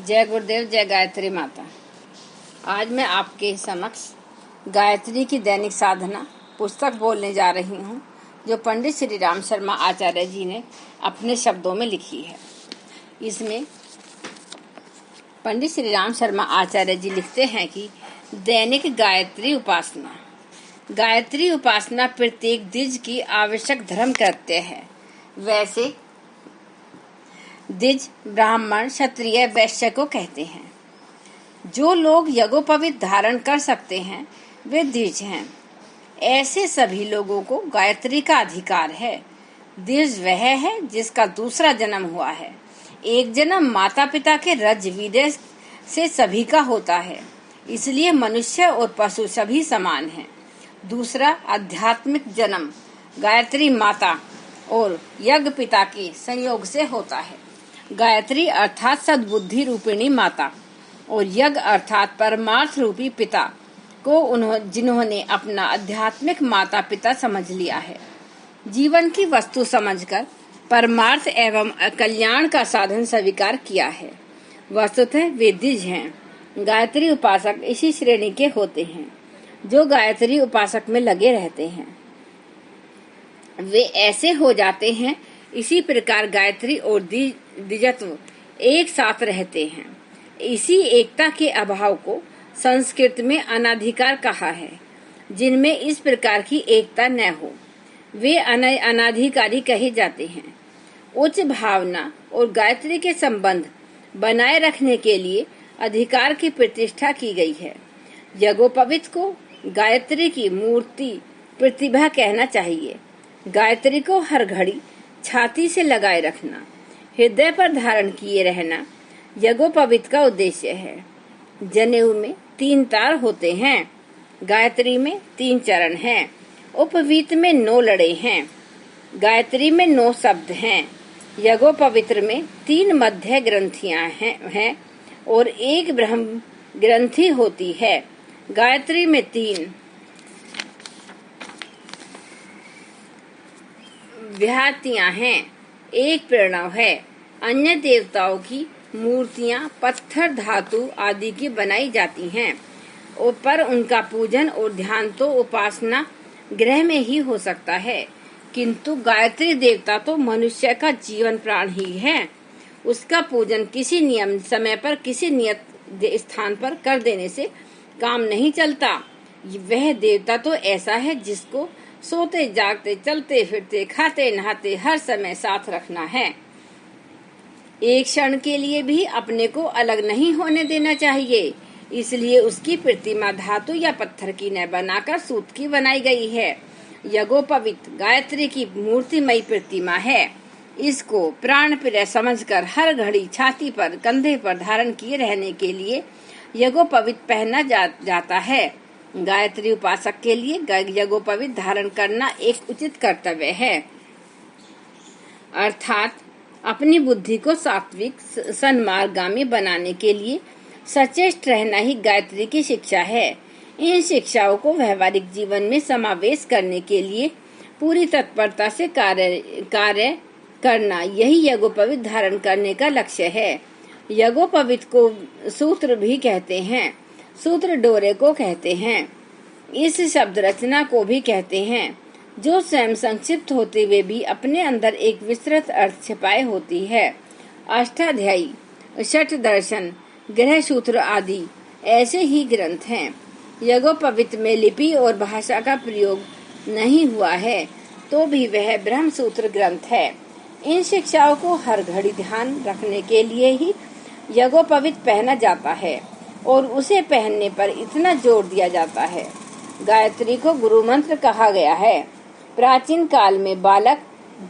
जय गुरुदेव, जय गायत्री माता। आज मैं आपके समक्ष गायत्री की दैनिक साधना पुस्तक बोलने जा रही हूँ, जो पंडित श्री राम शर्मा आचार्य जी ने अपने शब्दों में लिखी है। इसमें पंडित श्री राम शर्मा आचार्य जी लिखते हैं कि दैनिक गायत्री उपासना प्रत्येक द्विज की आवश्यक धर्म कृत्य है। वैसे द्विज ब्राह्मण, क्षत्रिय, वैश्य को कहते हैं। जो लोग यज्ञोपवीत धारण कर सकते हैं वे द्विज हैं। ऐसे सभी लोगों को गायत्री का अधिकार है। द्विज वह है जिसका दूसरा जन्म हुआ है। एक जन्म माता पिता के रज वीर्य से सभी का होता है, इसलिए मनुष्य और पशु सभी समान हैं। दूसरा आध्यात्मिक जन्म गायत्री माता और यज्ञ पिता के संयोग से होता है। गायत्री अर्थात सद्बुद्धि रूपिणी माता और यज्ञ अर्थात परमार्थ रूपी पिता को जिन्होंने अपना आध्यात्मिक माता पिता समझ लिया है, जीवन की वस्तु समझकर परमार्थ एवं कल्याण का साधन स्वीकार किया है। वस्तुतः वे द्विज हैं। गायत्री उपासक इसी श्रेणी के होते हैं जो गायत्री उपासक में लगे रहते हैं। वे ऐसे हो जाते हैं। इसी प्रकार गायत्री और द्विजत्व एक साथ रहते हैं। इसी एकता के अभाव को संस्कृत में अनाधिकार कहा है। जिनमें इस प्रकार की एकता न हो वे अनाधिकारी कहे जाते हैं। उच्च भावना और गायत्री के संबंध बनाए रखने के लिए अधिकार की प्रतिष्ठा की गई है। यज्ञोपवीत को गायत्री की मूर्ति प्रतिभा कहना चाहिए। गायत्री को हर घड़ी छाती से लगाए रखना, हृदय पर धारण किए रहना यज्ञोपवीत का उद्देश्य है। जनेऊ में 3 तार होते हैं। गायत्री में 3 चरण हैं। उपवीत में 9 लड़े हैं। गायत्री में 9 शब्द हैं। यज्ञोपवीत में 3 मध्य ग्रंथियां हैं और 1 ब्रह्म ग्रंथि होती है। गायत्री में 3 व्याहतियां हैं, 1 प्रणव है। अन्य देवताओं की मूर्तियां पत्थर, धातु आदि की बनाई जाती हैं पर उनका पूजन और ध्यान तो उपासना गृह में ही हो सकता है। किंतु गायत्री देवता तो मनुष्य का जीवन प्राण ही है। उसका पूजन किसी नियम समय पर किसी नियत स्थान पर कर देने से काम नहीं चलता। वह देवता तो ऐसा है जिसको सोते जागते, चलते फिरते, खाते नहाते हर समय साथ रखना है। एक क्षण के लिए भी अपने को अलग नहीं होने देना चाहिए। इसलिए उसकी प्रतिमा धातु या पत्थर की न बनाकर सूत की बनाई गई है। यज्ञोपवीत गायत्री की मूर्तिमयी प्रतिमा है। इसको प्राण प्रिय समझकर हर घड़ी छाती पर, कंधे पर धारण किए रहने के लिए यज्ञोपवीत पहना जाता है। गायत्री उपासक के लिए यज्ञोपवीत धारण करना एक उचित कर्तव्य है। अर्थात अपनी बुद्धि को सात्विक सन्मार्गामी बनाने के लिए सचेष्ट रहना ही गायत्री की शिक्षा है। इन शिक्षाओं को व्यवहारिक जीवन में समावेश करने के लिए पूरी तत्परता से कार्य करना, यही यज्ञोपवीत धारण करने का लक्ष्य है। यज्ञोपवीत को सूत्र भी कहते हैं। सूत्र डोरे को कहते हैं। इस शब्द रचना को भी कहते हैं, जो स्वयं संक्षिप्त होते हुए भी अपने अंदर एक विस्तृत अर्थ छिपाए होती है। अष्टाध्यायी, षट दर्शन, ग्रह सूत्र आदि ऐसे ही ग्रंथ हैं। यज्ञोपवीत में लिपि और भाषा का प्रयोग नहीं हुआ है तो भी वह ब्रह्म सूत्र ग्रंथ है। इन शिक्षाओं को हर घड़ी ध्यान रखने के लिए ही यज्ञोपवीत पहना जाता है और उसे पहनने पर इतना जोर दिया जाता है। गायत्री को गुरु मंत्र कहा गया है। प्राचीन काल में बालक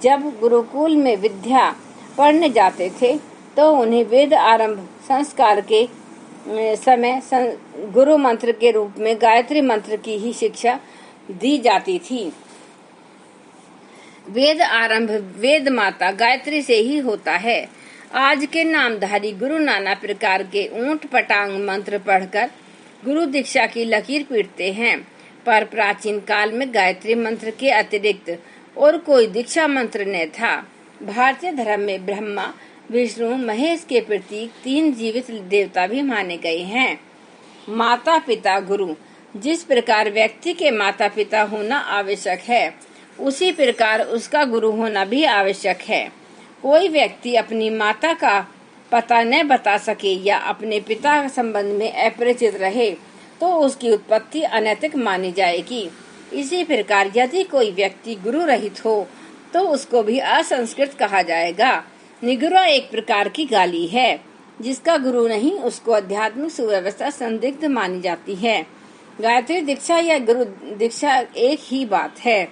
जब गुरुकुल में विद्या पढ़ने जाते थे तो उन्हें वेद आरंभ संस्कार के समय गुरु मंत्र के रूप में गायत्री मंत्र की ही शिक्षा दी जाती थी। वेद आरंभ वेद माता गायत्री से ही होता है। आज के नामधारी गुरु नाना प्रकार के ऊंट पटांग मंत्र पढ़कर गुरु दीक्षा की लकीर पीटते हैं, पर प्राचीन काल में गायत्री मंत्र के अतिरिक्त और कोई दीक्षा मंत्र न था। भारतीय धर्म में ब्रह्मा विष्णु महेश के प्रतीक 3 जीवित देवता भी माने गए हैं। माता पिता गुरु। जिस प्रकार व्यक्ति के माता पिता होना आवश्यक है, उसी प्रकार उसका गुरु होना भी आवश्यक है। कोई व्यक्ति अपनी माता का पता न बता सके या अपने पिता के संबंध में अपरिचित रहे तो उसकी उत्पत्ति अनैतिक मानी जाएगी। इसी प्रकार यदि कोई व्यक्ति गुरु रहित हो तो उसको भी असंस्कृत कहा जाएगा। निगुरा एक प्रकार की गाली है। जिसका गुरु नहीं उसको आध्यात्मिक सुव्यवस्था संदिग्ध मानी जाती है। गायत्री दीक्षा या गुरु दीक्षा एक ही बात है।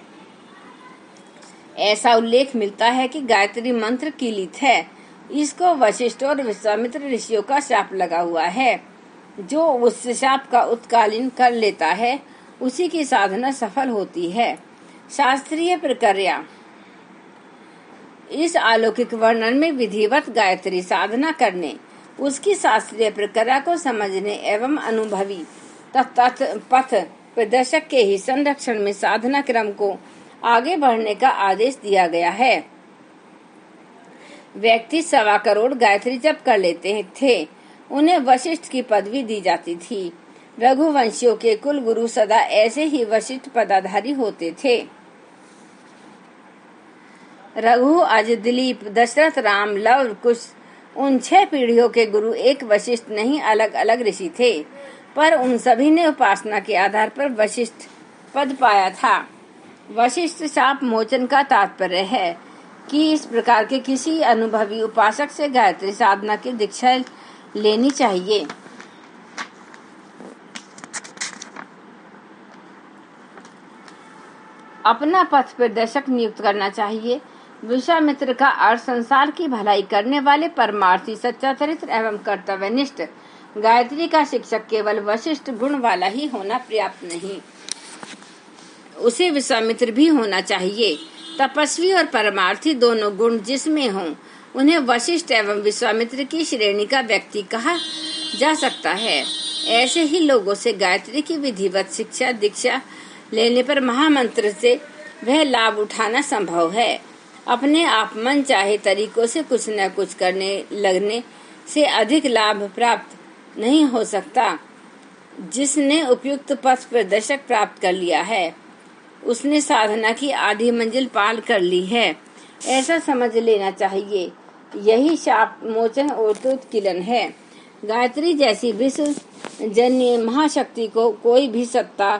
ऐसा उल्लेख मिलता है कि गायत्री मंत्र कीलित है। इसको वशिष्ठ और विश्वामित्र ऋषियों का शाप लगा हुआ है। जो उस शाप का उत्कालीन कर लेता है उसी की साधना सफल होती है। शास्त्रीय प्रक्रिया। इस अलौकिक वर्णन में विधिवत गायत्री साधना करने, उसकी शास्त्रीय प्रक्रिया को समझने एवं अनुभवी पथ प्रदर्शक के ही संरक्षण में साधना क्रम को आगे बढ़ने का आदेश दिया गया है। व्यक्ति 1.25 करोड़ गायत्री जप कर लेते थे। उन्हें वशिष्ठ की पदवी दी जाती थी। रघुवंशियों के कुल गुरु सदा ऐसे ही वशिष्ठ पदाधारी होते थे। रघु, अज, दिलीप, दशरथ, राम, लव, कुश, उन 6 पीढ़ियों के गुरु एक वशिष्ठ नहीं अलग अलग ऋषि थे, पर उन सभी ने उपासना के आधार पर वशिष्ठ पद पाया था। वशिष्ठ शाप मोचन का तात्पर्य है कि इस प्रकार के किसी अनुभवी उपासक से गायत्री साधना की दीक्षा लेनी चाहिए। अपना पथ प्रदर्शक नियुक्त करना चाहिए। विश्वामित्र का अर्थ संसार की भलाई करने वाले परमार्थी, सच्चा चरित्र एवं कर्तव्यनिष्ठ गायत्री का शिक्षक केवल वशिष्ठ गुण वाला ही होना पर्याप्त नहीं, उसे विश्वामित्र भी होना चाहिए। तपस्वी और परमार्थी दोनों गुण जिसमें हों उन्हें वशिष्ठ एवं विश्वामित्र की श्रेणी का व्यक्ति कहा जा सकता है। ऐसे ही लोगों से गायत्री की विधिवत शिक्षा दीक्षा लेने पर महामंत्र से वह लाभ उठाना संभव है। अपने आप मन चाहे तरीकों से कुछ न कुछ करने लगने से अधिक लाभ प्राप्त नहीं हो सकता। जिसने उपयुक्त पथ प्रदर्शक प्राप्त कर लिया है उसने साधना की आधी मंजिल पार कर ली है, ऐसा समझ लेना चाहिए। यही शाप मोचन और उत्कीलन है। गायत्री जैसी विश्व जन्य महाशक्ति को कोई भी सत्ता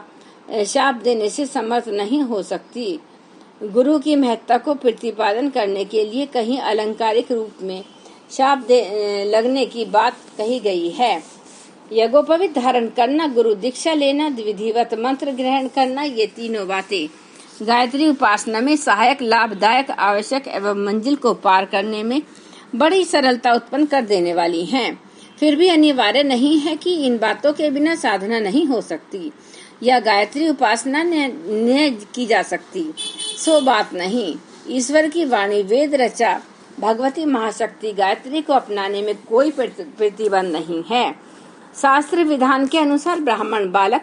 शाप देने से समर्थ नहीं हो सकती। गुरु की महत्ता को प्रतिपादन करने के लिए कहीं अलंकारिक रूप में शाप लगने की बात कही गई है। यज्ञोपवीत धारण करना, गुरु दीक्षा लेना, विधिवत मंत्र ग्रहण करना, ये तीनों बातें गायत्री उपासना में सहायक, लाभदायक, आवश्यक एवं मंजिल को पार करने में बड़ी सरलता उत्पन्न कर देने वाली हैं। फिर भी अनिवार्य नहीं है कि इन बातों के बिना साधना नहीं हो सकती या गायत्री उपासना ने की जा सकती। सो बात नहीं। ईश्वर की वाणी वेद रचा भगवती महाशक्ति गायत्री को अपनाने में कोई प्रतिबंध नहीं है। शास्त्र विधान के अनुसार ब्राह्मण बालक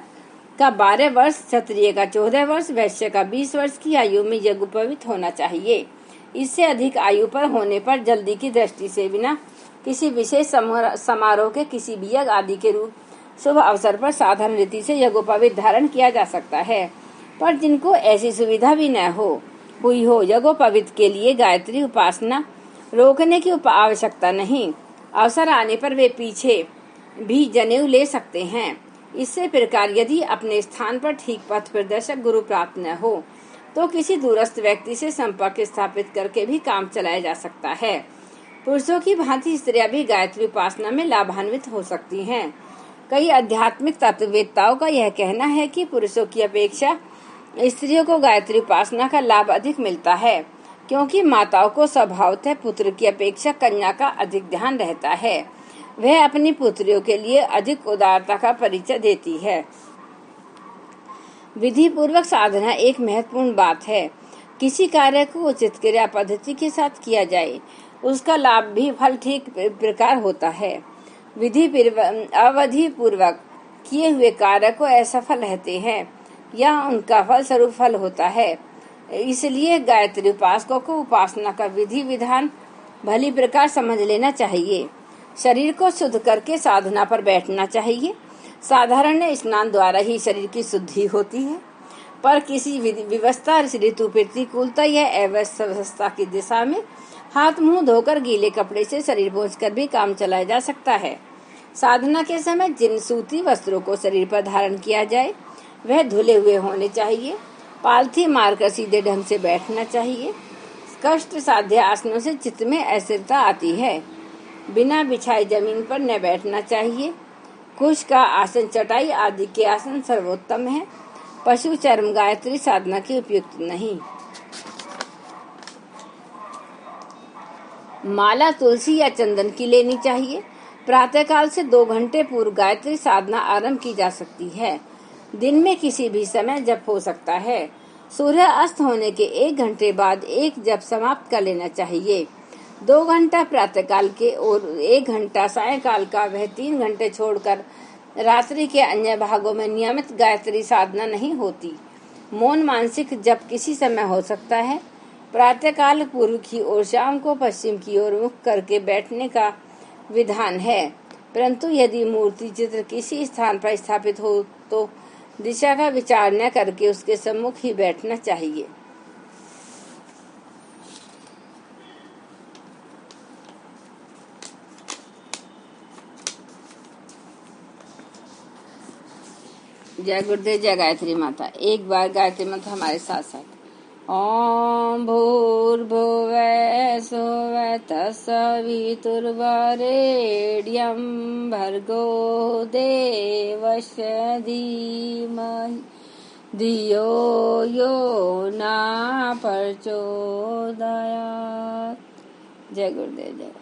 का 12 वर्ष, क्षत्रिय का 14 वर्ष, वैश्य का 20 वर्ष की आयु में यज्ञोपवीत होना चाहिए। इससे अधिक आयु पर होने पर जल्दी की दृष्टि से बिना किसी विशेष समारोह के किसी भी यज्ञ आदि के रूप शुभ अवसर पर साधारण रीति से यज्ञोपवीत धारण किया जा सकता है। पर जिनको ऐसी सुविधा भी न हुई हो, यज्ञोपवीत के लिए गायत्री उपासना रोकने की आवश्यकता नहीं। अवसर आने पर वे पीछे भी जनेऊ ले सकते हैं। इससे प्रकार यदि अपने स्थान पर ठीक पथ प्रदर्शक गुरु प्राप्त न हो तो किसी दूरस्थ व्यक्ति से संपर्क स्थापित करके भी काम चलाया जा सकता है। पुरुषों की भांति स्त्रियां भी गायत्री उपासना में लाभान्वित हो सकती हैं। कई आध्यात्मिक तत्ववेत्ताओं का यह कहना है कि पुरुषों की अपेक्षा स्त्रियों को गायत्री उपासना का लाभ अधिक मिलता है, क्योंकि माताओं को स्वभावतः पुत्र की अपेक्षा कन्या का अधिक ध्यान रहता है। वह अपनी पुत्रियों के लिए अधिक उदारता का परिचय देती है। विधि पूर्वक साधना एक महत्वपूर्ण बात है। किसी कार्य को उचित क्रिया पद्धति के साथ किया जाए, उसका लाभ भी फल ठीक प्रकार होता है। अवधि पूर्वक किए हुए कार्य को असफल रहते हैं या उनका फल स्वरूप फल होता है। इसलिए गायत्री उपासकों को उपासना का विधि विधान भली प्रकार समझ लेना चाहिए। शरीर को शुद्ध करके साधना पर बैठना चाहिए। साधारण स्नान द्वारा ही शरीर की शुद्धि होती है, पर किसी व्यवस्था ऋतु प्रतिकूलता या अव्यवस्था की दिशा में हाथ मुंह धोकर गीले कपड़े से शरीर पोंछकर भी काम चलाया जा सकता है। साधना के समय जिन सूती वस्त्रों को शरीर पर धारण किया जाए वह धुले हुए होने चाहिए। पालथी मारकर सीधे ढंग से बैठना चाहिए। कष्ट साध्य आसनों से चित्त में अस्थिरता आती है। बिना बिछाए जमीन पर न बैठना चाहिए। कुश का आसन, चटाई आदि के आसन सर्वोत्तम है। पशु चर्म गायत्री साधना के उपयुक्त नहीं। माला तुलसी या चंदन की लेनी चाहिए। प्रातःकाल से 2 घंटे पूर्व गायत्री साधना आरंभ की जा सकती है। दिन में किसी भी समय जप हो सकता है। सूर्य अस्त होने के 1 घंटे बाद एक जप समाप्त कर लेना चाहिए। 2 घंटा प्रातःकाल के और 1 घंटा सायंकाल का, वह 3 घंटे छोड़कर रात्रि के अन्य भागों में नियमित गायत्री साधना नहीं होती। मौन मानसिक जप किसी समय हो सकता है। प्रातःकाल पूर्व की ओर, शाम को पश्चिम की ओर मुख करके बैठने का विधान है, परंतु यदि मूर्ति चित्र किसी स्थान पर स्थापित हो तो दिशा का विचार न करके उसके सम्मुख ही बैठना चाहिए। जय गुरुदेव, जय गायत्री माता। एक बार गायत्री मंत्र हमारे साथ साथ। ओम भूर्भुवः स्वः तत्सवितुर्वरेण्यं भर्गो देवस्य धीमहि धियो यो न प्रचोदयात्। जय गुरुदेव, जय।